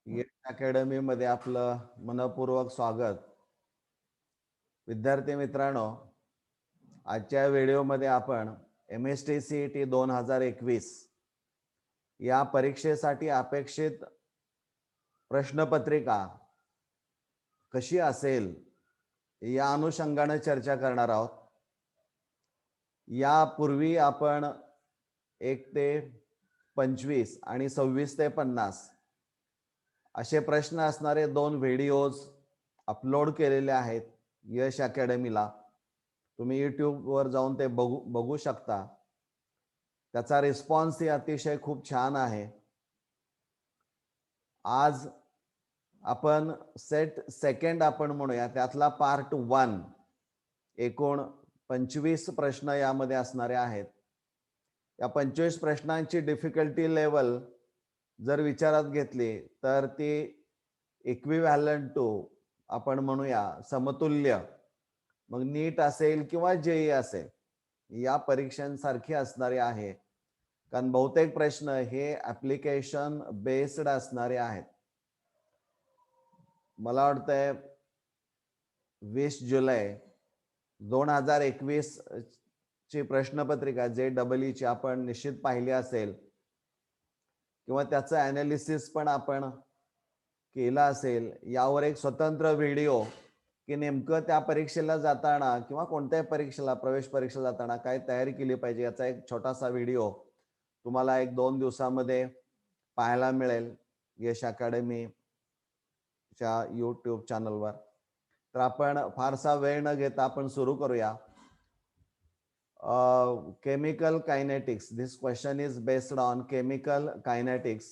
Yes academy मध्ये आपलं मनपूर्वक स्वागत. विद्यार्थी मित्रांनो, आजच्या व्हिडिओमध्ये आपण MSTCET 2021 या परीक्षेसाठी अपेक्षित प्रश्नपत्रिका कशी असेल या अनुषंगाने चर्चा करणार आहोत. यापूर्वी आपण 1 ते 25 आणि 26 ते 50 असे प्रश्न असणारे 2 व्हिडिओज अपलोड केलेले आहेत यश अकॅडमीला. तुम्ही यूट्यूबवर जाऊन ते बघू शकता. त्याचा रिस्पॉन्स ही अतिशय खूप छान आहे. आज आपण सेट सेकंड आपण म्हणूया, त्यातला पार्ट 1 एकूण 25 प्रश्न यामध्ये असणारे आहेत. या 25 प्रश्नांची डिफिकल्टी लेवल जर विचारात घेतली तर ती इक्विव्हॅलंट टू आपण म्हणूया समतुल्य, मग नीट असेल किंवा जेई असेल या परीक्षांसारखी असणारी आहे. कारण बहुतेक प्रश्न हे ऍप्लिकेशन बेस्ड असणारे आहेत. मला वाटतंय 20 जुलै 2021 ची प्रश्नपत्रिका JEE आपण निश्चित पाहिली असेल किंवा त्याचं ॲनालिसिस पण आपण केला असेल. यावर एक स्वतंत्र व्हिडिओ की नेमकं त्या परीक्षेला जाताना किंवा कोणत्याही परीक्षेला प्रवेश परीक्षेला जाताना काय तयारी केली पाहिजे याचा एक छोटासा व्हिडिओ तुम्हाला 1-2 दिवसामध्ये पाहायला मिळेल यश अकॅडमीच्या यूट्यूब चॅनलवर. तर आपण फारसा वेळ न घेता आपण सुरू करूया. chemical kinetics. This question is based on chemical kinetics.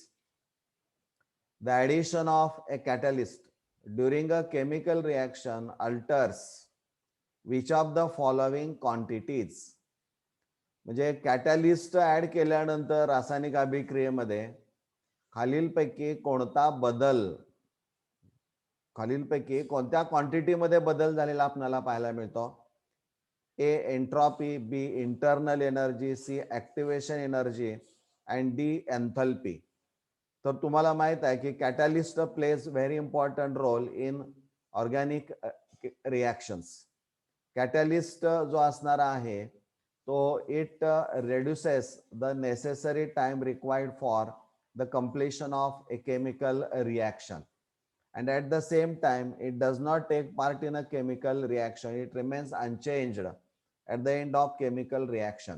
The addition of a catalyst during a chemical reaction alters which of the following quantities? म्हणजे कॅटॅलिस्ट ऍड केल्यानंतर रासायनिक अभिक्रियेमध्ये खालीलपैकी कोणत्या क्वांटिटीमध्ये बदल झालेला आपल्याला पाहायला मिळतो? A entropy, B internal energy, C activation energy and D enthalpy. तर तुम्हाला माहित आहे की catalyst plays very important role in organic reactions. Catalyst जो असणार आहे तो it reduces the necessary time required for the completion of a chemical reaction, and at the same time it does not take part in a chemical reaction. It remains unchanged at the end of chemical reaction.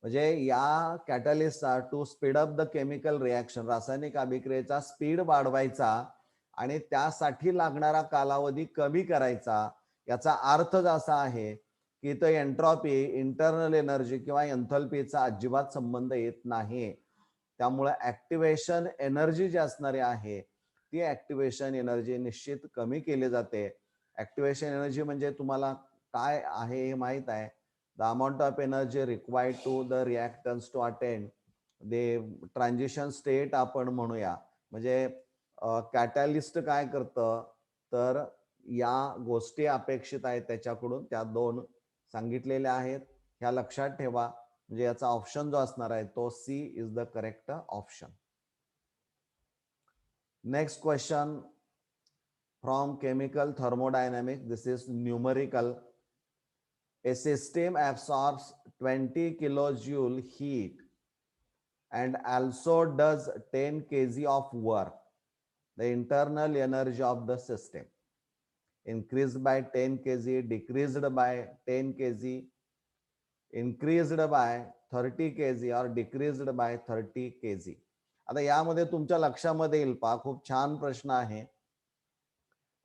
म्हणजे या कॅटॅलिस्टचा to speed up the chemical reaction, रासायनिक अभिक्रियेचा speed वाढवायचा आणि त्यासाठी लागणारा कालावधी कमी करायचा. याचा अर्थच असा आहे की तो एंट्रॉपी, इंटरनल एनर्जी किंवा एन्थॅल्पीचा अजिबात संबंध येत नाही. त्यामुळे ऍक्टिव्हेशन एनर्जी जी असणारी आहे ती ऍक्टिव्हेशन एनर्जी निश्चित कमी केली जाते. ऍक्टिव्हेशन एनर्जी म्हणजे तुम्हाला काय आहे हे माहित आहे. The amount of energy required to the reactants to attain the transition state आपण म्हणूया. म्हणजे कॅटॅलिस्ट काय करतं तर या गोष्टी अपेक्षित आहेत त्याच्याकडून, त्या 2 सांगितलेल्या आहेत. ह्या लक्षात ठेवा. म्हणजे याचा ऑप्शन जो असणार आहे तो C is the correct option. Next question from chemical thermodynamics. This is numerical. A system absorbs 20 kilojoule heat and also does 10 kg of work. The internal energy of the system increased by 10 kg, decreased by 10 kg, increased by 30 kg or decreased by 30 kg. आता यामध्ये तुमच्या लक्षामध्ये येईल पहा, खूप छान प्रश्न आहे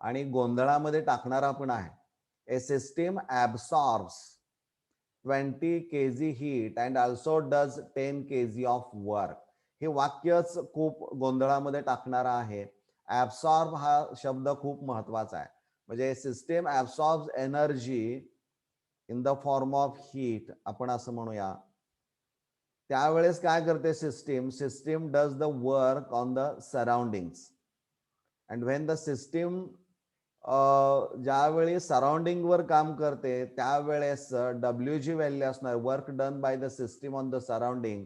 आणि गोंधळामध्ये टाकणारा पण आहे. A system absorbs 20 kg heat and also does 10 kg of work. हे वाक्यच खूप गोंधळामध्ये टाकणारा आहे. ऍब्सॉर्ब हा शब्द खूप महत्वाचा आहे. म्हणजे system absorbs energy in the form of heat आपण असं म्हणूया. त्यावेळेस काय करते system does the work on the surroundings, and when the system ज्यावेळी सराउंडिंग वर काम करते त्यावेळेस डब्ल्यू जी व्हॅल्यू असणार, work done by the system on the surrounding,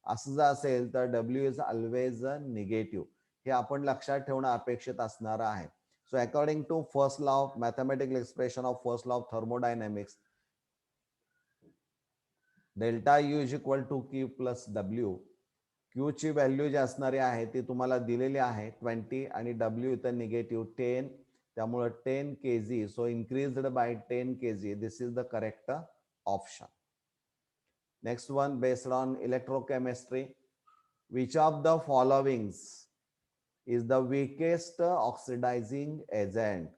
असं जर असेल तर डब्ल्यू इज ऑलवेज निगेटिव्ह. हे आपण लक्षात ठेवणं अपेक्षित असणार आहे. So according to first law of mathematical expression of first law of thermodynamics, delta U is equal to Q plus W. Q ची व्हॅल्यू जी असणारी आहे ती तुम्हाला दिलेली आहे 20 आणि डब्ल्यू इथं निगेटिव्ह 10, त्यामुळे 10 kg. So increased by 10 kg. This is the correct option. Next one, based on electrochemistry, which of the followings is the weakest oxidizing agent?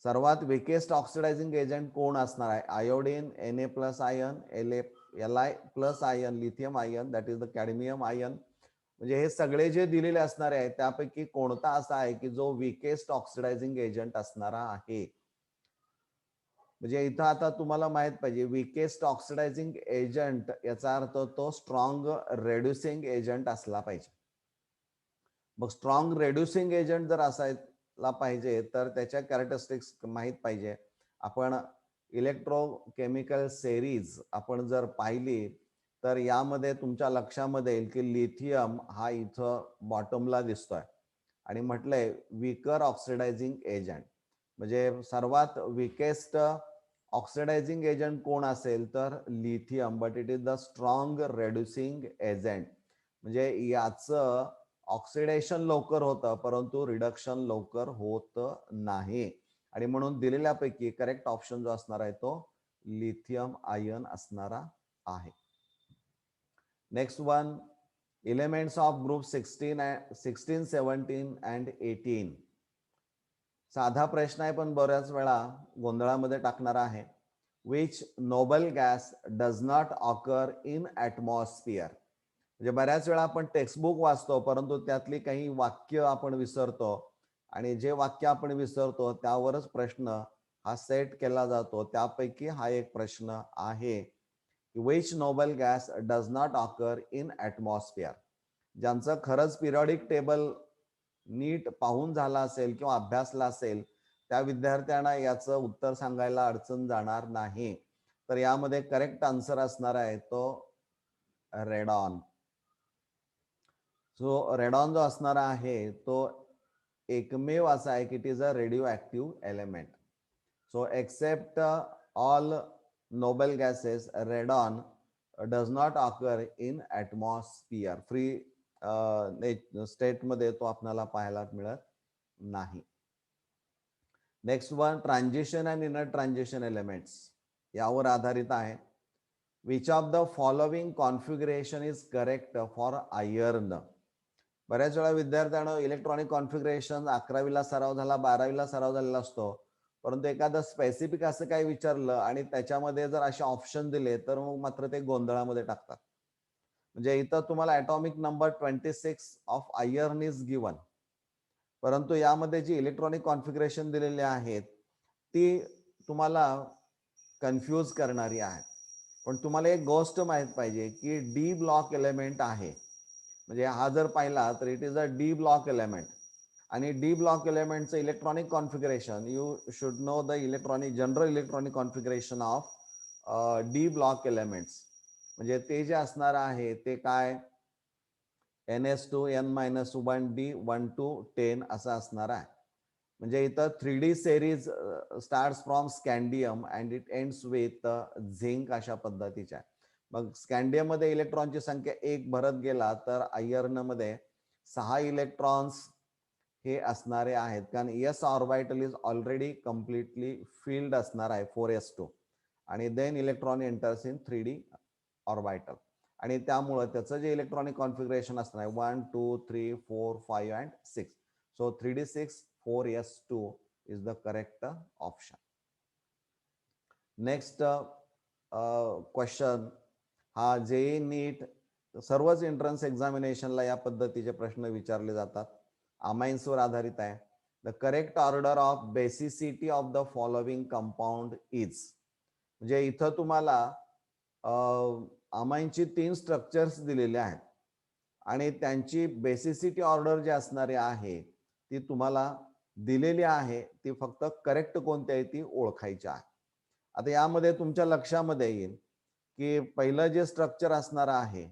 सर्वात weakest oxidizing agent कोण असणार आहे? Iodine, Na plus ion, Li plus ion, lithium ion, that is the cadmium ion. म्हणजे हे सगळे जे दिलेले असणारे आहेत त्यापैकी कोणता असा आहे की जो weakest oxidizing agent असणारा आहे? म्हणजे इथं आता तुम्हाला माहित पाहिजे weakest oxidizing agent याचा अर्थ तो स्ट्रॉंग रेड्युसिंग एजंट असला पाहिजे. मग स्ट्रॉंग रेड्युसिंग एजंट जर असायला पाहिजे तर त्याच्या कॅरेक्टरिस्टिक्स माहित पाहिजे. आपण इलेक्ट्रोकेमिकल सेरीज आपण जर पाहिली तर यामध्ये तुमच्या लक्षामध्ये येईल की लिथियम हा इथं बॉटमला दिसतोय आणि म्हटलंय वीकर ऑक्सिडायझिंग एजंट. म्हणजे सर्वात विकेस्ट ऑक्सिडायझिंग एजंट कोण असेल तर lithium, but it is the strong reducing agent. म्हणजे याचं ऑक्सिडेशन लवकर होतं परंतु रिडक्शन लवकर होत नाही आणि म्हणून दिलेल्यापैकी करेक्ट ऑप्शन जो असणार आहे तो लिथियम आयन असणारा आहे. Next one, elements of group 16, 17 and 18. साधा प्रश्न आहे पण बऱ्याच वेळा गोंधळामध्ये टाकणारा आहे. Which noble gas does not occur in atmosphere. म्हणजे बऱ्याच वेळा आपण टेक्स्टबुक वाचतो परंतु त्यातली काही वाक्य आपण विसरतो आणि जे वाक्य आपण विसरतो त्यावरच प्रश्न हा सेट केला जातो. त्यापैकी हा एक प्रश्न आहे, which noble gas does not occur in atmosphere. ज्यांचं खरंच पिरियॉडिक टेबल नीट पाहून झाला असेल किंवा अभ्यासला असेल त्या विद्यार्थ्यांना याचं उत्तर सांगायला अडचण जाणार नाही. तर यामध्ये करेक्ट आन्सर असणार आहे तो रेडॉन. सो रेडॉन जो असणार आहे तो एकमेव असा आहे की it is a radio active element. So except all noble gases, radon does not occur in atmosphere. Free स्टेटमध्ये तो आपल्याला पाहायला मिळत नाही. Next one, transition and inner transition elements यावर आधारित आहे. Which of the following configuration is correct for iron. बऱ्याच वेळा विद्यार्थ्यांना इलेक्ट्रॉनिक कॉन्फिगरेशन 11वीला सराव झाला, 12वीला सराव झालेला असतो, परंतु एखादं स्पेसिफिक असं काही विचारलं आणि त्याच्यामध्ये जर असे ऑप्शन दिले तर मग मात्र ते गोंधळामध्ये टाकतात. म्हणजे इथं तुम्हाला atomic number 26 of iron is given, परंतु यामध्ये जी इलेक्ट्रॉनिक कॉन्फिगरेशन दिलेली आहेत ती तुम्हाला कन्फ्यूज करणारी आहे. पण तुम्हाला एक गोष्ट माहित पाहिजे की डी ब्लॉक एलिमेंट आहे. म्हणजे हा जर पाहिला तर it is a d block element आणि डी ब्लॉक एलिमेंटचं electronic configuration, you should know the general electronic configuration of d block elements. म्हणजे ते जे असणार आहे ते काय, NS2 N-1 D 1 to 10 असं असणार आहे. म्हणजे इथं 3D series starts from scandium and it ends with zinc अशा पद्धतीच्या. मग स्कॅन्डियम मध्ये इलेक्ट्रॉनची संख्या 1 भरत गेला तर आयर्न मध्ये 6 इलेक्ट्रॉन्स हे असणारे आहेत, कारण S orbital is already completely filled असणार आहे 4s2 आणि then electron enters in 3D orbital आणि त्यामुळे त्याचं जे इलेक्ट्रॉनिक कॉन्फिगरेशन असणार आहे 1 2 3 4 5 and 6. So 3d6 4s2 is the correct option. Next question हा जे नीट सर्वच एंट्रन्स एक्झामिनेशनला या पद्धतीचे प्रश्न विचारले जातात. अमाइन्सवर आधारित आहे. The correct order of basicity of the following compound is. म्हणजे इथं तुम्हाला अमाइनची 3 स्ट्रक्चर्स दिलेले आहेत आणि त्यांची बेसिसिटी ऑर्डर जी असणारी आहे ती तुम्हाला दिलेली आहे. ती फक्त करेक्ट कोणती आहे ती ओळखायची आहे. आता यामध्ये तुमच्या लक्षामध्ये येईल की पहिलं जे स्ट्रक्चर असणार आहे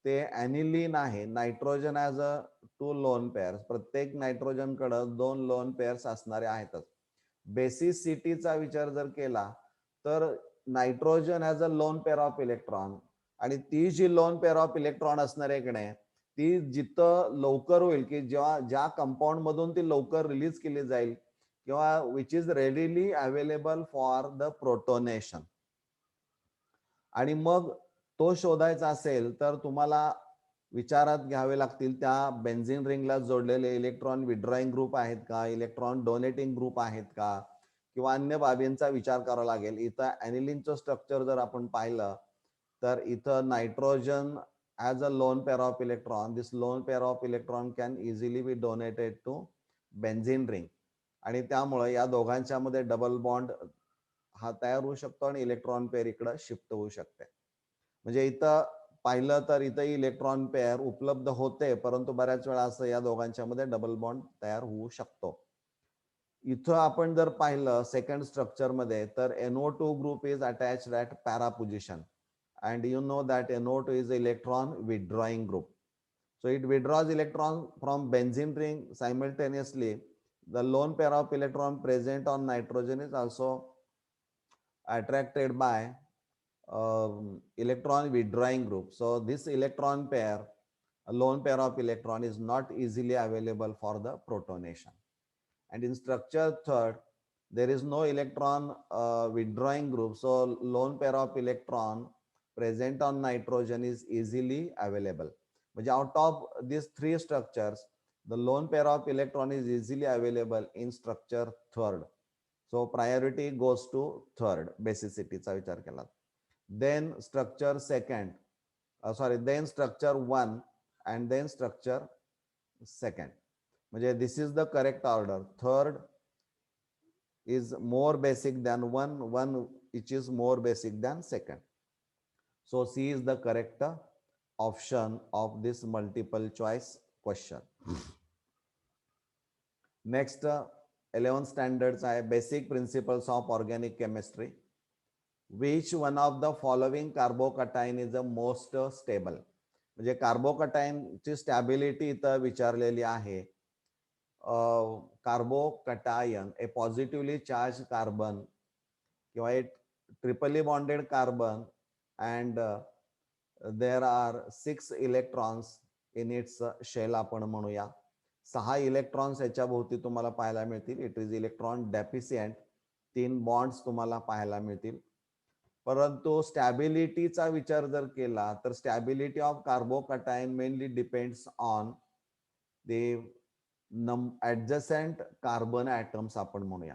ते ॲनिलीन आहे. नायट्रोजन ॲज अ 2 लोन पेअर्स. प्रत्येक नायट्रोजन कडे 2 लोन पेअर्स असणारे आहेतच. बेसिसिटीचा विचार जर केला तर nitrogen has a lone pair of electron, आणि ती जी लोन पेअर ऑफ इलेक्ट्रॉन असणार आहे की नाही, ती जिथं लवकर होईल की जेव्हा ज्या कंपाऊंड मधून ती लवकर रिलीज केली जाईल किंवा which is readily available for the protonation. आणि मग तो शोधायचा असेल तर तुम्हाला विचारात घ्यावे लागतील त्या बेन्झीन रिंगला जोडलेले इलेक्ट्रॉन विड्रॉइंग ग्रुप आहेत का, इलेक्ट्रॉन डोनेटिंग ग्रुप आहेत का, किंवा अन्य बाबींचा विचार करावा लागेल. इथं ॲनिलीनचं स्ट्रक्चर जर आपण पाहिलं तर इथं nitrogen as a lone pair of electron, this lone pair of electron can easily be donated to benzene ring, आणि त्यामुळे या दोघांच्या मध्ये डबल बॉन्ड हा तयार होऊ शकतो आणि इलेक्ट्रॉन पेअर इकडे शिफ्ट होऊ शकते. म्हणजे इथं पाहिलं तर इथं इलेक्ट्रॉन पेअर उपलब्ध होते, परंतु बऱ्याच वेळा असं या दोघांच्या मध्ये डबल बॉन्ड तयार होऊ शकतो. इथं आपण जर पाहिलं सेकंड स्ट्रक्चर मध्ये तर NO2 group is attached at para position, and you know that NO2 is electron withdrawing group. So it withdraws electron from benzene ring simultaneously. The lone pair of electron present on nitrogen is also attracted by electron withdrawing group. So this electron pair, a lone pair of electron, is not easily available for the protonation. And in structure third, there is no electron withdrawing group, so lone pair of electron present on nitrogen is easily available. म्हणजे out of these 3 structures, the lone pair of electron is easily available in structure third. So priority goes to third, basicityचा विचार केला. Then structure second, then structure 1 and then structure second. म्हणजे this is the correct order. Third is more basic than one which is more basic than second. So C is the correct option of this multiple choice question. Next 11th standards आहे basic principles of organic chemistry. Which one of the following carbocation is the most stable? म्हणजे कार्बोकटायनची stability इथं विचारलेली आहे. Carbocation, a positively charge carbon किंवा a triply bonded carbon, and there are 6 electrons in its shell आपण म्हणूया. 6 electrons याच्या भोवती तुम्हाला पाहायला मिळतील. It is electron deficient. 3 bonds तुम्हाला पाहायला मिळतील. परंतु स्टॅबिलिटीचा विचार जर केला तर stability of carbocation mainly depends on the adjacent carbon atoms आपण म्हणूया.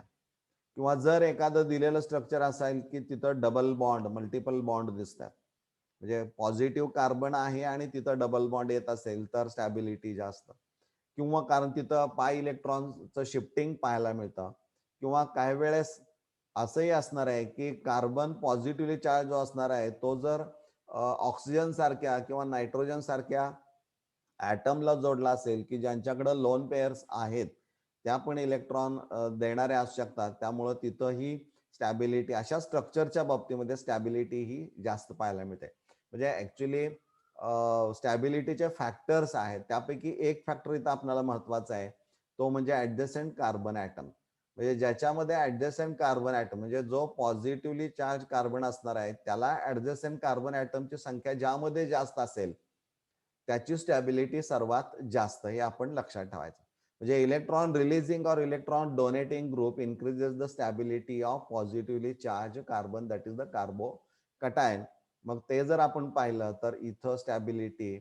किंवा जर एखादं दिलेलं स्ट्रक्चर असेल की तिथं डबल बॉन्ड, मल्टिपल बॉन्ड दिसतात, म्हणजे पॉझिटिव्ह कार्बन आहे आणि तिथं डबल बॉन्ड येत असेल तर स्टॅबिलिटी जास्त, किंवा कारण तिथं पाय इलेक्ट्रॉनचं शिफ्टिंग पाहायला मिळतं, किंवा काही वेळेस असंही असणार आहे की कार्बन पॉझिटिव्हली चार्ज जो असणार आहे तो जर ऑक्सिजन सारख्या किंवा नायट्रोजन सारख्या ॲटमला जोडला असेल की ज्यांच्याकडे लोन पेअर्स आहेत, त्या पण इलेक्ट्रॉन देणाऱ्या असू शकतात. त्यामुळं तिथंही स्टॅबिलिटी, अशा स्ट्रक्चरच्या बाबतीमध्ये स्टॅबिलिटी ही जास्त पाहायला मिळते. म्हणजे ऍक्च्युली स्टॅबिलिटीचे फॅक्टर्स आहेत, त्यापैकी एक फॅक्टर इथं आपल्याला महत्वाचा आहे, तो म्हणजे ऍडजसेंट कार्बन ॲटम. म्हणजे ज्याच्यामध्ये ऍडजसेंट कार्बन ॲटम म्हणजे जो पॉझिटिव्हली चार्ज कार्बन असणार आहे त्याला ऍडजसेंट कार्बन ॲटमची संख्या ज्यामध्ये जास्त असेल त्याची स्टॅबिलिटी सर्वात जास्त, हे आपण लक्षात ठेवायचं. म्हणजे इलेक्ट्रॉन रिलीजिंग और electron donating group increases the stability of positively charge carbon, that is the carbocation. मग ते जर आपण पाहिलं तर इथं स्टॅबिलिटी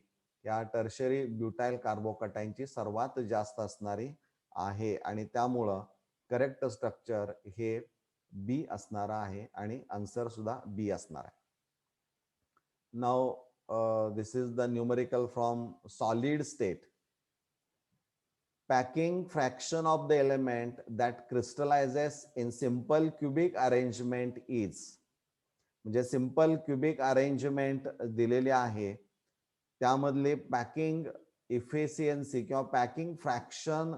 या टर्शरी ब्युटाइल कार्बोकटायनची सर्वात जास्त असणारी आहे, आणि त्यामुळं करेक्ट स्ट्रक्चर हे बी असणार आहे आणि आन्सर सुद्धा बी असणार आहे. Now this is the numerical from solid state. Packing fraction of the element that crystallizes in simple cubic arrangement is, म्हणजे सिंपल क्युबिक अरेंजमेंट दिलेली आहे, त्यामधले पॅकिंग इफिशियन्सी किंवा पॅकिंग फ्रॅक्शन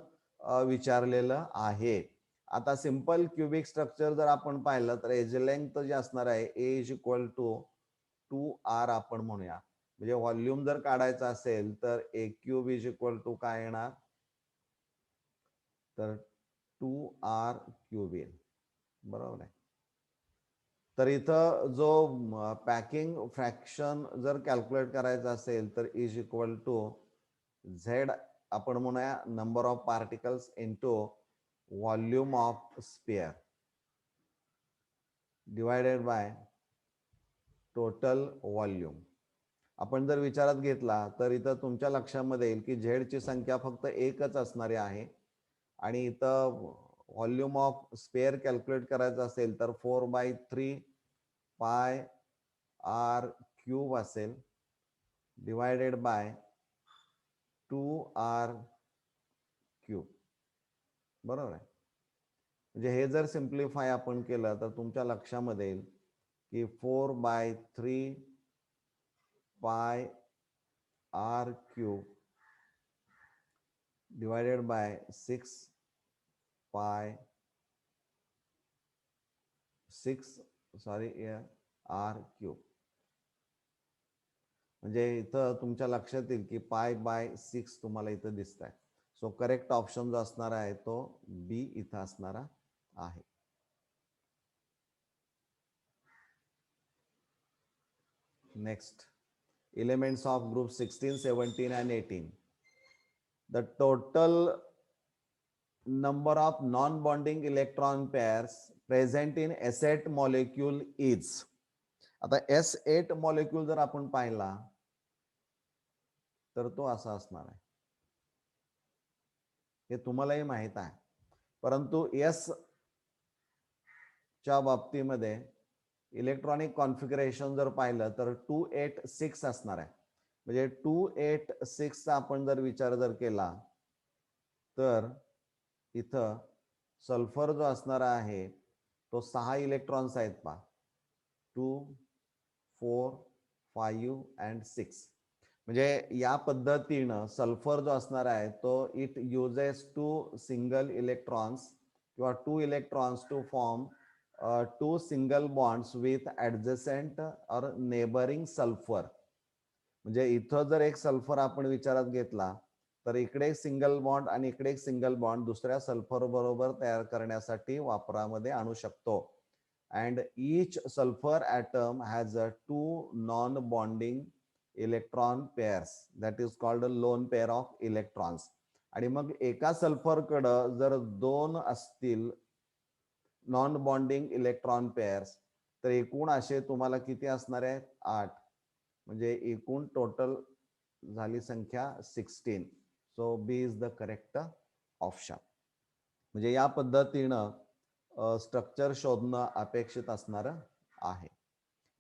विचारलेलं आहे. आता सिंपल क्युबिक स्ट्रक्चर जर आपण पाहिलं तर एज लेंथ जे असणार आहे ए इज इक्वल टू 2r आपण म्हणूया. म्हणजे व्हॉल्यूम जर काढायचा असेल तर ए क्यूब इज इक्वल टू काय येणार, तर 2r क्यूब येईल, बरोबर आहे. तर इथं जो पॅकिंग फ्रॅक्शन जर कॅल्क्युलेट करायचं असेल तर इज इक्वल टू झेड आपण म्हणूया number of particles into volume of spare divided by total volume. आपण जर विचारात घेतला तर इथं तुमच्या लक्षामध्ये येईल की झेडची संख्या फक्त एकच असणारी आहे आणि इथं व्हॉल्यूम ऑफ स्पेअर कॅल्क्युलेट करायचं असेल तर 4/3 पाय आर क्यूब असेल डिवायडेड बाय 2r क्यूब, बरोबर आहे. म्हणजे हे जर सिम्प्लिफाय आपण केलं तर तुमच्या लक्षामध्ये येईल की 4/3 pi R cube divided by 6 R cube. म्हणजे इथं तुमच्या लक्षात येईल की π/6 तुम्हाला इथं दिसत आहे. सो करेक्ट ऑप्शन जो असणार आहे तो बी इथं असणारा आहे. Next, elements of group 16, 17 and 18. The total number of non-bonding electron pairs present in S8 molecule is. आता S8 molecule जर आपण पाहिला तर तो असा असणार आहे, हे तुम्हालाही माहित आहे. परंतु एस च्या बाबतीमध्ये इलेक्ट्रॉनिक कॉन्फिगरेशन जर पाहिलं तर 286 असणार आहे. म्हणजे 286 चा आपण जर विचार जर केला तर इथं सल्फर जो असणार आहे तो 6 इलेक्ट्रॉन्स आहेत पहा, 2, 4, 5 and 6. म्हणजे या पद्धतीनं सल्फर जो असणार आहे तो इट युजेस 2 सिंगल इलेक्ट्रॉन्स किंवा 2 electrons to form 2 single bonds with adjacent और नेबरिंग सल्फर. म्हणजे इथं जर एक सल्फर आपण विचारात घेतला तर इकडे एक सिंगल बॉन्ड आणि इकडे एक सिंगल बॉन्ड दुसऱ्या सल्फर बरोबर तयार करण्यासाठी वापरामध्ये आणू शकतो. And each sulphur atom has 2 non bonding electron pairs, that is called a lone pair of electrons. आणि मग एका सल्फरकडं जर 2 असतील नॉन बॉन्डिंग इलेक्ट्रॉन पेअर्स तर एकूण असे तुम्हाला किती असणार आहेत, 8. म्हणजे एकूण टोटल झाली संख्या 16. So B is the correct option. म्हणजे या पद्धतीनं स्ट्रक्चर शोधणं अपेक्षित असणार आहे.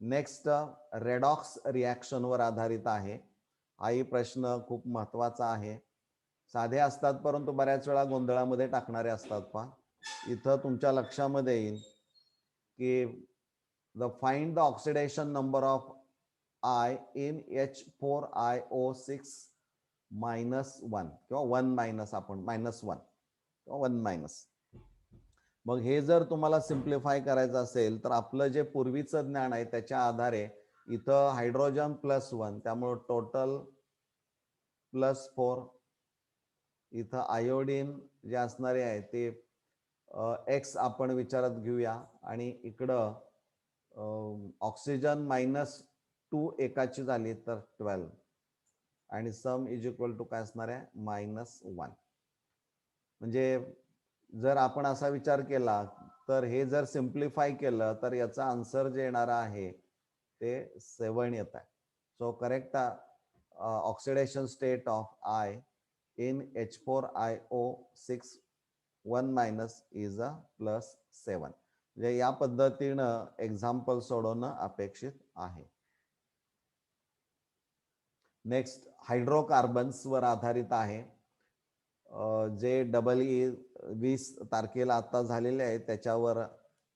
नेक्स्ट, रेडॉक्स रिॲक्शनवर आधारित आहे. हाही प्रश्न खूप महत्वाचा आहे. साधे असतात परंतु बऱ्याच वेळा गोंधळामध्ये टाकणारे असतात पहा. इथं तुमच्या लक्षामध्ये येईल की find the oxidation number of I in H4IO6 -1 किंवा 1- आपण -1 किंवा 1-. मग हे जर तुम्हाला सिम्प्लिफाय करायचं असेल तर आपलं जे पूर्वीचं ज्ञान आहे त्याच्या आधारे इथं हायड्रोजन +1 त्यामुळे टोटल +4. इथं आयोडीन जे असणारे आहे ते X आपण विचारात घेऊया आणि इकडं ऑक्सिजन -2 एकाची झाली तर 12 आणि सम इज इक्वल टू काय असणार आहे, -1. म्हणजे जर आपण असा विचार केला तर हे जर सिम्प्लिफाय केलं तर याचा आन्सर जे येणार आहे ते 7 येत आहे. So correct oxidation state of I in H4IO6 1- is a +7. म्हणजे या पद्धतीनं एक्झाम्पल सोडवणं अपेक्षित आहे. नेक्स्ट, हायड्रोकार्बन्स वर आधारित आहे. जे EE 20 तारखेला आता झालेले आहे त्याच्यावर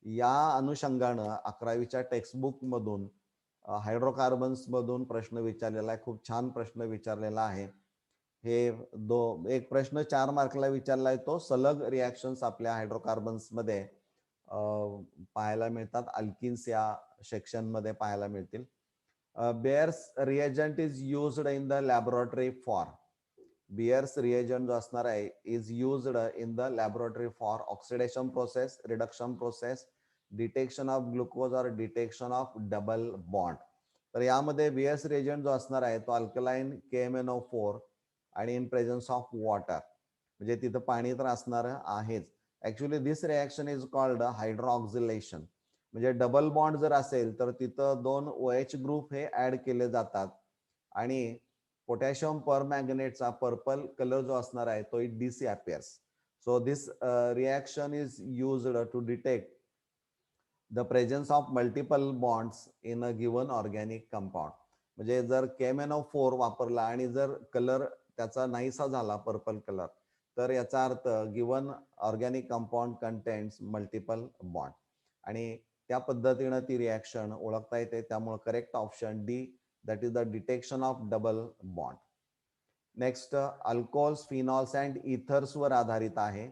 या अनुषंगानं 11वीच्या टेक्स्टबुक मधून हायड्रोकार्बन्स मधून प्रश्न विचारलेला आहे. खूप छान प्रश्न विचारलेला आहे. हे एक प्रश्न 4 मार्कला विचारलाय तो सलग रिॲक्शन्स आपल्या हायड्रोकार्बन्स मध्ये पाहायला मिळतात. अल्किन्स या सेक्शन मध्ये पाहायला मिळतील. Bears reagent is used in the laboratory for. Bears reagent जो असणार आहे is used in the laboratory for oxidation process, reduction process, detection of glucose और डिटेक्शन ऑफ डबल बॉन्ड. तर यामध्ये बेअर्स रिएजंट जो असणार आहे तो अल्कलाइन KMnO4 आणि इन प्रेझन्स ऑफ वॉटर, म्हणजे तिथं पाणी तर असणार आहेच. Actually this reaction is called hydroxylation. म्हणजे डबल बॉन्ड जर असेल तर तिथं 2 OH ग्रुप हे ऍड केले जातात आणि पोटॅशियम परमॅंगनेटचा पर्पल कलर जो असणार आहे तो it disappears. So this reaction is used to detect the presence of multiple bonds in a given organic compound. म्हणजे जर KMnO4 वापरला आणि जर कलर त्याचा नाहीसा झाला पर्पल कलर, तर याचा अर्थ given organic compound contains multiple bond. आणि त्या पद्धतीनं ती रिॲक्शन ओळखता येते. त्यामुळे correct option D, that is the detection of double bond. Next, alcohols, phenols and ethers वर आधारित आहे.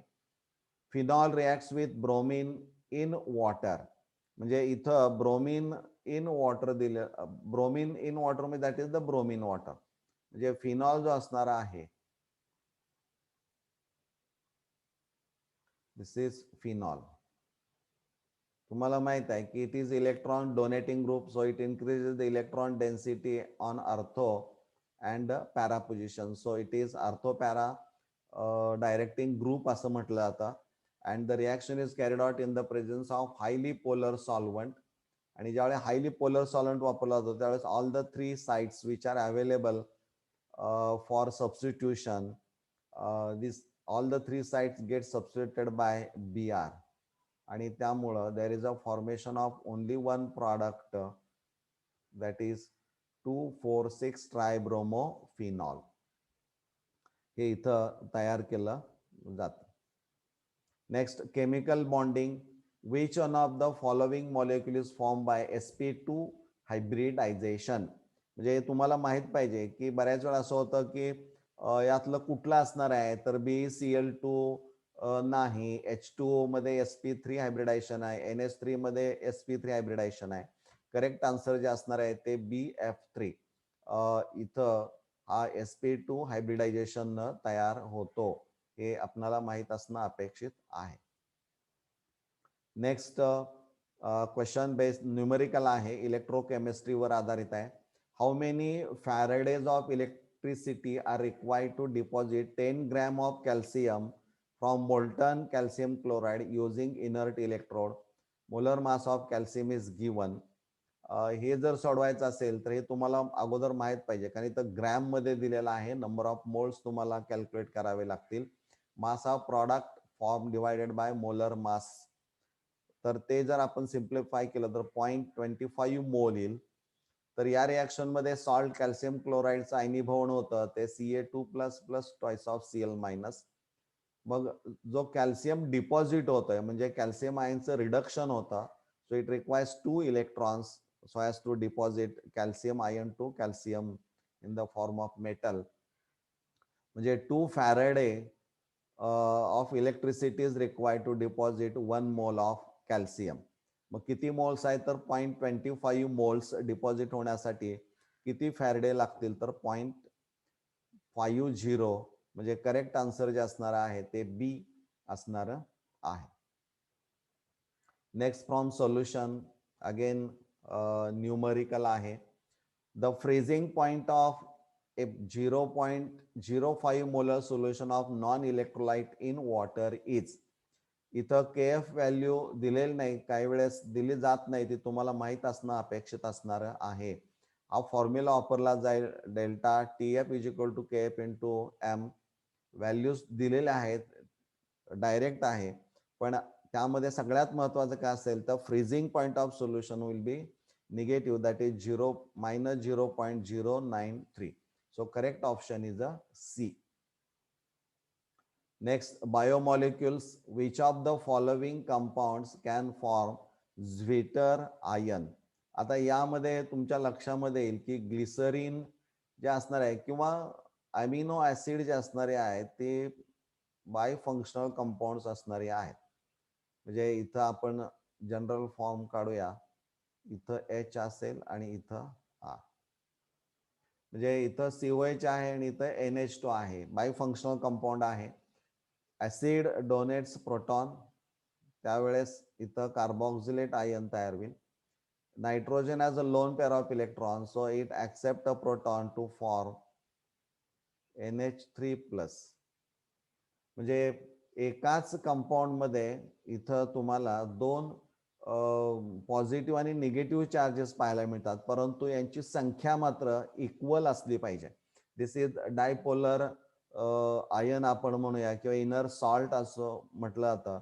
Phenol reacts with bromine in water. म्हणजे इथं ब्रोमिन इन वॉटर दिलं, ब्रोमिन इन वॉटर म्हणजे that is the bromine water. म्हणजे phenol जो असणार आहे, दिस इज फिनॉल. तुम्हाला माहित आहे की it is electron donating group, so it increases the electron density on ortho and para position. So it is ortho para directing group असं म्हटलं जातं. And the reaction is carried out in the presence of highly polar solvent. आणि ज्यावेळेस highly polar solvent वापरला जातो त्यावेळेस all the 3 sites which are available for substitution, this all the 3 sites get substituted by Br. आणि त्यामुळं there is a formation of only one product, that is 2,4,6 ट्रायब्रोमोफिनॉल. हे इथं तयार केलं जातं. Next, chemical bonding. Which one of the following molecule is form by sp2 hybridisation. म्हणजे तुम्हाला माहित पाहिजे की बऱ्याच वेळा असं होतं की यातलं कुठलं असणार आहे, तर BCl2 नाही, H2O मध्ये sp3 हायब्रिडायझेशन आहे, NH3 मध्ये sp3 हायब्रिडायझेशन आहे. करेक्ट आन्सर जे असणार आहे ते BF3. इथं हा sp2 हायब्रिडायझेशन तयार होतो, हे आपल्याला माहित असणं अपेक्षित आहे. नेक्स्ट, क्वेश्चन बेस्ड न्यूमेरिकल आहे, इलेक्ट्रोकेमिस्ट्रीवर आधारित आहे. How many faradays of electricity are required to deposit 10 gram of calcium from molten calcium chloride using inert electrode. Molar mass of calcium is given. हे जर सोडवायचं असेल तर हे तुम्हाला अगोदर माहित पाहिजे, कारण इथं ग्रॅम मध्ये दिलेला आहे. नंबर ऑफ मोल्स तुम्हाला कॅल्क्युलेट करावे लागतील. Mass of product form divided by molar mass, तर ते जर आपण सिम्प्लिफाय केलं तर 0.25 मोल येईल. तर या रिॲक्शन मध्ये सॉल्ट कॅल्शियम क्लोराइडचं आयनीभवन होतं ते Ca2 plus plus twice of Cl minus. मग जो कॅल्शियम डिपॉझिट होतोय म्हणजे कॅल्शियम आयनचं रिडक्शन होतं, so it requires 2 electrons so as to deposit calcium ion to calcium in the form of metal. म्हणजे 2 faraday of electricity is required to deposit 1 mole of calcium. मग किती moles आहेत, तर 0.25 moles deposit होण्यासाठी किती Faraday लागतील, तर 0.50. म्हणजे करेक्ट आन्सर जे असणार आहे ते बी असणार आहे. Next, from solution again numerical आहे. The freezing point of a 0.05 molar solution of non-electrolyte in water is. इथं KF व्हॅल्यू दिलेली नाही, काही वेळेस दिली जात नाही, ती तुम्हाला माहित असणं अपेक्षित असणार आहे. हा फॉर्म्युला वापरला जाईल, delta TF is equal to KF into M. Values दिलेल्या आहेत, डायरेक्ट आहे, पण त्यामध्ये सगळ्यात महत्वाचं काय असेल तर freezing point of solution will be negative, that is -0.093. So correct option is a C. Next, biomolecules. Which of the following compounds can form Zwitter ion? आता यामध्ये तुमच्या लक्षामध्ये येईल की ग्लिसरीन जे असणार आहे किंवा अमिनो ऍसिड जे असणारे आहेत ते बाय फंक्शनल कंपाऊंड्स असणारे आहेत. म्हणजे इथं आपण जनरल फॉर्म काढूया, इथं H असेल आणि इथं R. म्हणजे इथं COH आहे आणि इथं NH2 आहे, बाय फंक्शनल कंपाऊंड आहे. ऍसिड डोनेट्स प्रोटॉन, त्यावेळेस इथं कार्बोक्सिलेट आयन तयार होईल. Nitrogen as a lone pair of electron, so it accept a proton to form NH3+. म्हणजे एकाच कंपाऊंड मध्ये इथं तुम्हाला दोन पॉझिटिव्ह आणि निगेटिव्ह चार्जेस पाहायला मिळतात, परंतु यांची संख्या मात्र इक्वल असली पाहिजे. दिस इज डायपोलर आयन आपण म्हणूया, किंवा इनर सॉल्ट असं म्हटलं जातं.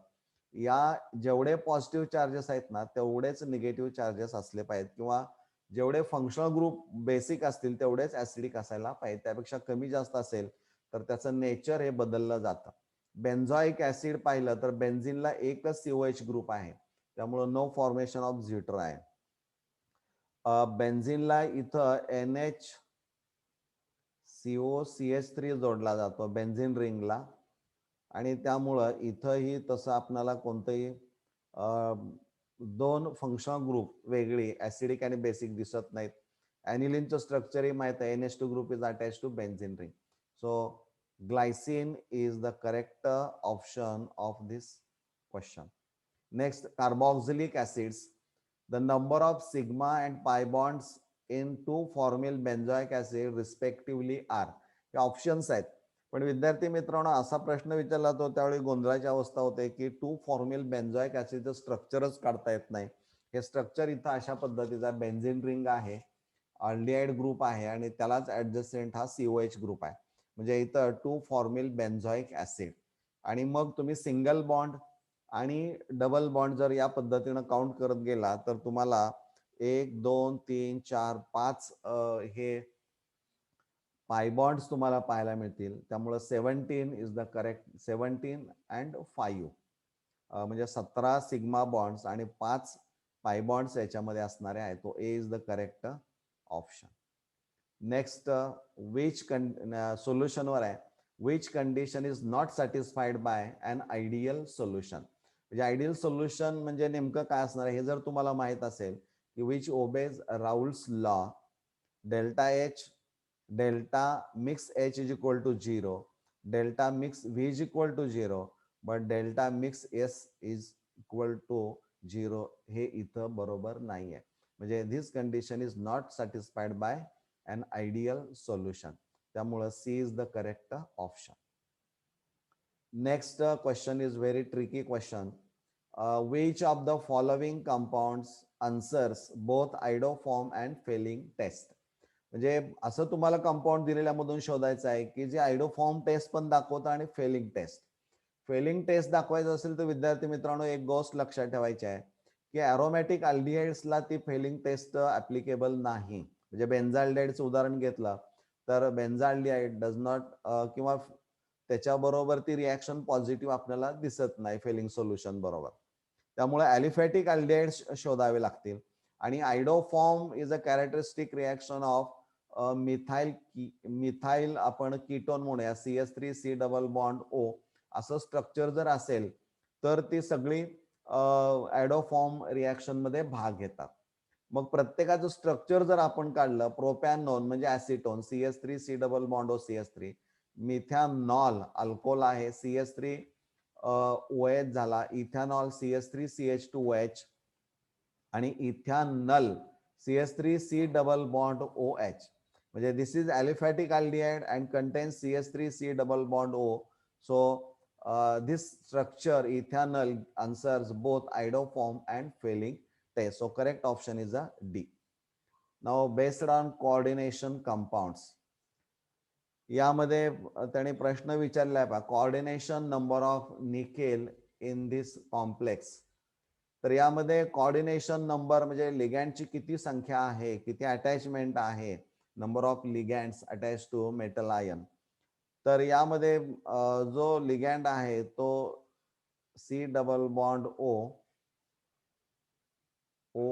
या जेवढे पॉझिटिव्ह चार्जेस आहेत ना, तेवढेच निगेटिव्ह चार्जेस असले पाहिजेत, किंवा जेवढे फंक्शनल ग्रुप बेसिक असतील तेवढेच ऍसिडिक असायला पाहिजे. त्यापेक्षा कमी जास्त असेल तर त्याचं नेचर हे बदललं जातं. बेन्झॉइक ऍसिड पाहिलं तर बेन्झिनला एकच COH ग्रुप आहे, त्यामुळे नो फॉर्मेशन ऑफ झ्युटर आहे. बेन्झिनला इथं NHCOCH3 जोडला जातो बेन्झिन रिंगला, आणि त्यामुळं इथंही तसं आपल्याला कोणतंही दोन फंक्शनल ग्रुप वेगळी ऍसिडिक आणि बेसिक दिसत नाहीत. ॲनिलिनचं स्ट्रक्चरही माहित आहे, NH2 group is attach to benzene ring. So glycine is the correct option of this question. Next, carboxylic acids. The number of sigma and pi bonds in 2-formyl benzoic acid respectively are. हे options आहेत, पण विद्यार्थी मित्रांनो असा प्रश्न विचारला तो त्यावेळी गोंधळाची अवस्था होते की 2-formyl benzoic acid स्ट्रक्चरच काढता येत नाही. हे स्ट्रक्चर इथं अशा पद्धतीचा बेन्झिन रिंग आहे, अल्डिहाइड ग्रुप आहे, आणि त्यालाच ऍडजस्टंट हा COH ग्रुप आहे. म्हणजे इथं 2-formyl benzoic acid. आणि मग तुम्ही सिंगल बॉन्ड आणि डबल बॉन्ड जर या पद्धतीनं काउंट करत गेला तर तुम्हाला 1 2 3 4 5 हे पाय बॉन्ड्स तुम्हाला पाहायला मिळतील. त्यामुळे 17 इज द करेक्ट, 17 अँड 5 म्हणजे 17 सिग्मा बॉन्ड्स आणि 5 पाय बॉन्ड्स याच्यामध्ये असणारे आहेत. तो A is the correct option. Next, which सोल्युशनवर आहे, which condition is not satisfied by an ideal solution. म्हणजे आयडियल सोल्युशन म्हणजे नेमकं काय असणार आहे हे जर तुम्हाला माहित असेल की which obeys Raoult's law, delta H delta mix H is equal to 0, delta mix V is equal to 0, but delta mix S is equal to 0, हे इथं बरोबर नाही आहे. म्हणजे this condition is not satisfied by an ideal solution. त्यामुळे C is the correct option. Next question is very tricky question. Which of the following compounds answers both iodoform and Fehling test? म्हणजे असं तुम्हाला compound दिलेल्यामधून शोधायचं आहे की जे आयडोफॉर्म taste पण दाखवतं आणि फेलिंग टेस्ट. फेलिंग टेस्ट दाखवायचं असेल तर विद्यार्थी मित्रांनो एक गोष्ट लक्षात ठेवायची आहे की अरोमॅटिक अल्डिहाइड्सला ती फेलिंग टेस्ट ऍप्लिकेबल नाही. म्हणजे बेन्झाल्डिहाइडचं उदाहरण घेतलं तर बेन्झाल्डिहाइड डज नॉट, किंवा त्याच्याबरोबर ती रिॲक्शन पॉझिटिव्ह आपल्याला दिसत नाही फेलिंग सोल्युशन बरोबर. त्यामुळे ॲलिफॅटिक अल्डिहाइड्स शोधावे लागतील. आणि iodoform is a characteristic reaction of methyl आपण कीटोन म्हणूया, CH3C डबल बॉन्ड O असं स्ट्रक्चर जर असेल तर ती सगळी आयडोफॉर्म रिॲक्शन मध्ये भाग घेतात. मग प्रत्येकाचं स्ट्रक्चर जर आपण काढलं, प्रोपॅनोन म्हणजे ऍसिटोन CH3C double bond O CH3, methanol alcohol आहे CH3 OH झाला, इथॅनॉल CH3CH2OH, आणि इथॅनल CH3C डबल बॉन्ड OH. म्हणजे this is aliphatic aldehyde and contains CH3C double bond O. So this structure ethanol answers both iodoform and Fehling test. So correct option is a D. Now based on coordination compounds, यामध्ये त्याने प्रश्न विचारलाय पहा, coordination number of nickel in this complex. तर यामध्ये coordination number म्हणजे लिगँडची किती संख्या आहे, किती अटॅचमेंट आहे, number of ligands attach to metal ion. तर यामध्ये जो लिगँड आहे तो C double bond O,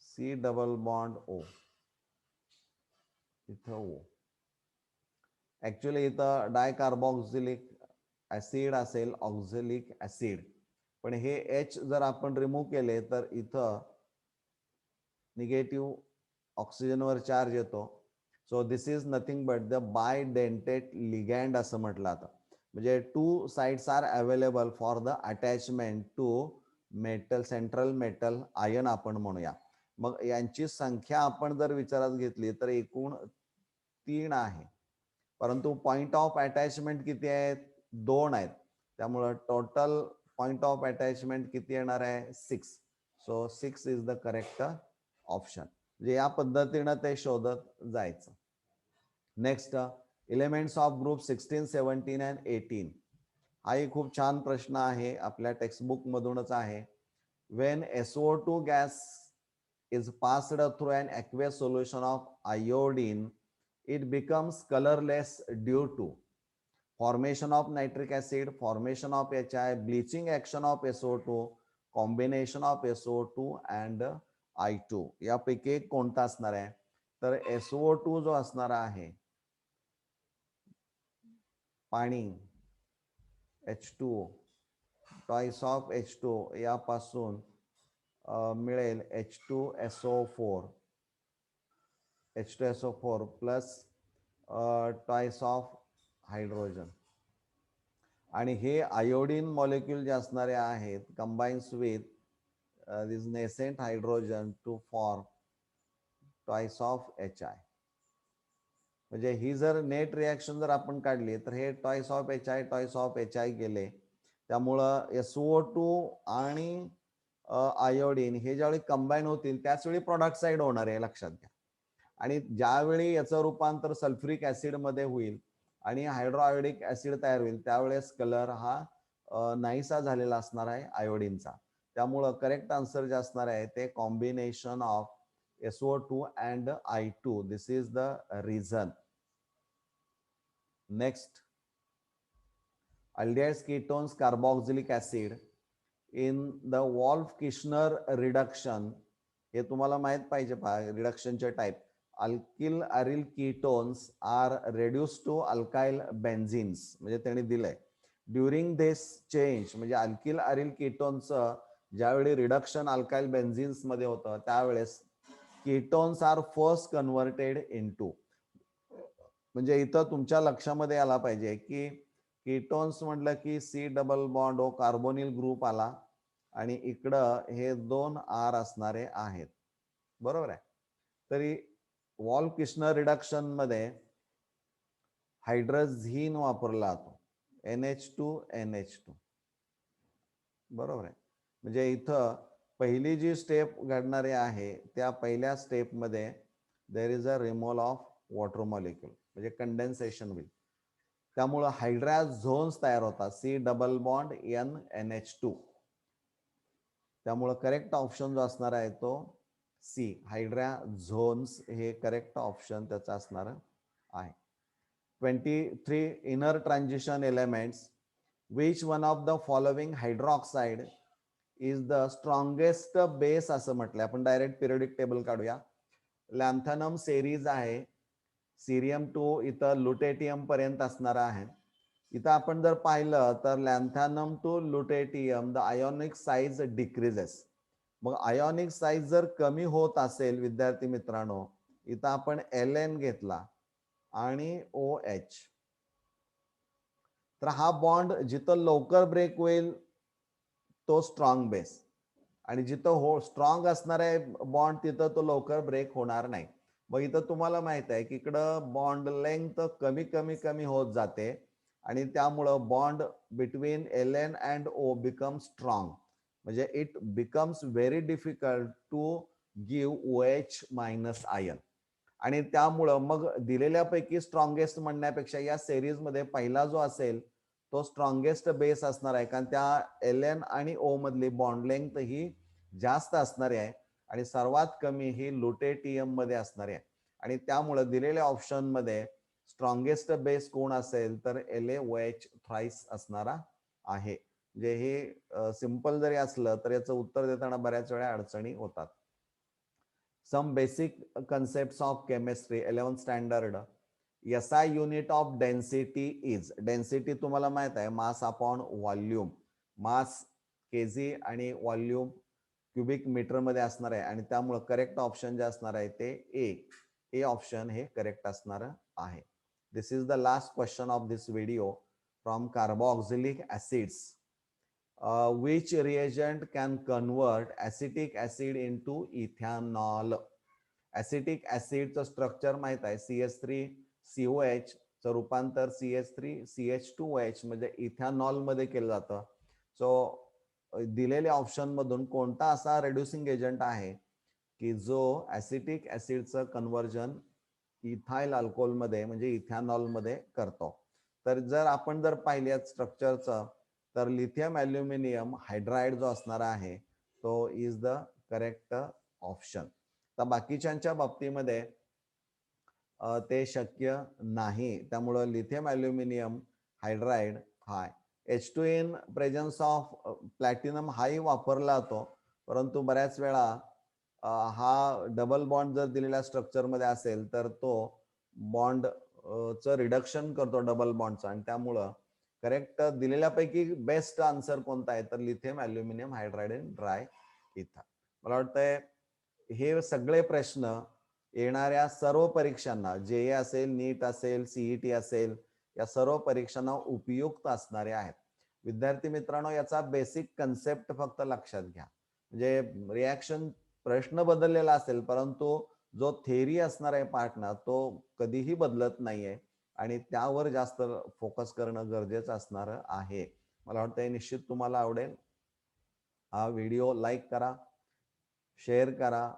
C double bond O, इथं O. ऍक्च्युअली इथं डायकार्बॉक्सिलिक ऍसिड असेल, ऑक्झॅलिक ऍसिड, पण हे H जर आपण रिमूव्ह केले तर इथं निगेटिव्ह ऑक्सिजनवर चार्ज येतो so this is nothing but the bidentate ligand असं म्हटलं आता. म्हणजे 2 sides are available for the attachment to metal, central metal ion आपण म्हणूया. मग यांची संख्या आपण जर विचारात घेतली तर एकूण 3 आहे, परंतु पॉइंट ऑफ अटॅचमेंट किती आहेत? 2 आहेत. त्यामुळं टोटल पॉइंट ऑफ अटॅचमेंट किती येणार आहे? 6. So 6 is the correct option. म्हणजे या पद्धतीनं ते शोधत जायचं. Next, elements of group 16, 17 and 18. हा एक खूप छान प्रश्न आहे, आपल्या टेक्स्टबुक मधूनच आहे. Wien SO2 gas is passed through an aqueous solution of iodine, it becomes colorless due to formation of nitric acid, formation of HI, bleaching action of SO2, combination of SO2 and I2. यापैकी एक कोणता असणार आहे? तर SO2 जो असणार आहे, पाणी H2O, टॉइस ऑफ H2O यापासून मिळेल H2SO4, H2SO4 plus twice of hydrogen. आणि हे आयोडीन मॉलिक्यूल जे असणारे आहेत combines with this nascent hydrogen two form toys of HI. म्हणजे ही जर नेट रिॲक्शन जर आपण काढली तर हे टॉइस ऑफ HI गेले. त्यामुळं SO2 आणि आयोडीन हे ज्यावेळी कंबाईन होतील त्याच वेळी प्रॉडक्ट साईड होणार आहे, लक्षात घ्या. आणि ज्यावेळी याचं रूपांतर सल्फ्युरिक ऍसिड मध्ये होईल आणि हायड्रोआयोडिक ऍसिड तयार होईल त्यावेळेस कलर हा नाहीसा झालेला असणार आहे आयोडीनचा. त्यामुळं करेक्ट आन्सर जे असणार आहे ते combination of SO2 and I2. This is the reason. Next, aldehydes, ketones, carboxylic acid in the Wolff Kishner reduction. हे तुम्हाला माहित पाहिजे पहा रिडक्शनचे type. Alkyl aryl ketones are reduce to alkyl benzenes, म्हणजे त्यांनी दिलंय. ड्युरिंग दिस चेंज, म्हणजे अल्किल अरिल कीटोनचं ज्यावेळी रिडक्शन अल्काइल बेन्झिन्स मध्ये होतं त्यावेळेस ketones are first converted into. म्हणजे इथं तुमच्या लक्षामध्ये आला पाहिजे की कीटोन्स म्हटलं की C double bond O carbonyl group आला आणि इकडं हे 2 R असणारे आहेत, बरोबर आहे. तरी वॉल्फ-किशनर रिडक्शन मध्ये हायड्रोझिन वापरला जातो, NH2NH2, बरोबर आहे. म्हणजे इथं पहिली जी स्टेप घडणारी आहे त्या पहिल्या स्टेप मध्ये there is a removal of water molecule, म्हणजे कंडेन्सेशन होईल. त्यामुळं हायड्राझोन्स तयार होतात, C डबल बॉन्ड NH2. त्यामुळं करेक्ट ऑप्शन जो असणार आहे तो C, हायड्राझोन्स हे करेक्ट ऑप्शन त्याचा असणार आहे. 23, inner transition elements. Which one of the following hydroxide is the strongest base असं म्हटलंय. आपण डायरेक्ट पिरियडिक टेबल काढूया. लॅन्थॅनम सेरीज आहे, सीरियम 2 इथं लुटेटियम पर्यंत असणार आहे. इथं आपण जर पाहिलं तर lanthanum to lutetium the ionic size decreases. मग आयोनिक साईज जर कमी होत असेल विद्यार्थी मित्रांनो, इथं आपण Ln घेतला आणि OH, तर हा बॉन्ड जिथं लवकर ब्रेक होईल तो स्ट्रॉंग बेस, आणि जिथं स्ट्रॉंग असणार आहे बॉन्ड तिथं तो लवकर ब्रेक होणार नाही. मग इथं तुम्हाला माहित आहे की इकडं बॉन्ड लेंथ कमी कमी कमी होत जाते आणि त्यामुळं bond between Ln and O become strong. म्हणजे it becomes very difficult to give OH minus ion. आणि त्यामुळं मग दिलेल्यापैकी स्ट्रॉंगेस्ट म्हणण्यापेक्षा या सिरीज मध्ये पहिला जो असेल तो स्ट्रॉंगेस्ट बेस असणार आहे, कारण त्या Ln आणि O मधली बॉन्ड लेंथ ही जास्त असणार आहे आणि सर्वात कमी ही लुटेटियम मध्ये असणार आहे. आणि त्यामुळे दिलेल्या ऑप्शन मध्ये स्ट्रॉंगेस्ट बेस कोण असेल तर LaOH थ्राइस असणारा आहे. म्हणजे हे सिंपल जरी असलं तर याचं उत्तर देताना बऱ्याच वेळा अडचणी होतात. Some basic concepts of chemistry 11th standard. SI unit of density is. Density तुम्हाला माहित आहे mass upon volume. Mass KG आणि व्हॉल्यूम क्युबिक मीटर मध्ये असणार आहे आणि त्यामुळे करेक्ट ऑप्शन जे असणार आहे ते A. ए ऑप्शन हे करेक्ट असणार आहे. This is the last question of this video from carboxylic acids. Which reagent can convert acetic acid into ethanol? Acetic ऍसिडचं स्ट्रक्चर माहित आहे, CH3COH चं रूपांतर CH3CH2OH म्हणजे इथॅनॉल मध्ये केलं जातं. सो दिलेल्या ऑप्शन मधून कोणता असा रेड्युसिंग एजंट आहे की जो ऍसिटिक ऍसिडचं कन्व्हर्जन इथाइल अल्कोहोल मध्ये म्हणजे इथॅनॉल मध्ये करतो? तर जर आपण पाहिल्या स्ट्रक्चरचं, तर लिथियम ॲल्युमिनियम हायड्राइड जो असणार आहे तो इज द करेक्ट ऑप्शन. तर बाकीच्यांच्या बाबतीमध्ये ते शक्य नाही, त्यामुळं लिथियम ॲल्युमिनियम हायड्राइड हा H2 in presence of platinum हाही वापरला जातो, परंतु बऱ्याच वेळा हा डबल बॉन्ड जर दिलेल्या स्ट्रक्चरमध्ये असेल तर तो बॉन्ड चं रिडक्शन करतो डबल बॉन्डचं, आणि त्यामुळं करेक्ट दिलेल्यापैकी बेस्ट आन्सर कोणता आहे तर lithium aluminium hydride in dry इथर. मला वाटतंय हे सगळे प्रश्न येणाऱ्या सर्व परीक्षांना, जे असेल, नीट असेल, सीईटी असेल, या सर्व परीक्षांना उपयुक्त असणारे आहेत. विद्यार्थी मित्रांनो, याचा बेसिक कन्सेप्ट फक्त लक्षात घ्या. म्हणजे रिॲक्शन प्रश्न बदललेला असेल, परंतु जो थेरी असणार आहे पार्ट ना, तो कधीही बदलत नाहीये आणि त्यावर जास्त फोकस करणं गरजेचं असणार आहे. मला वाटतं निश्चित तुम्हाला आवडेल. हा व्हिडिओ लाईक करा, शेअर करा,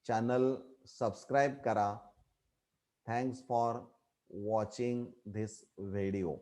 चॅनल सबस्क्राईब करा. Thanks for watching this video.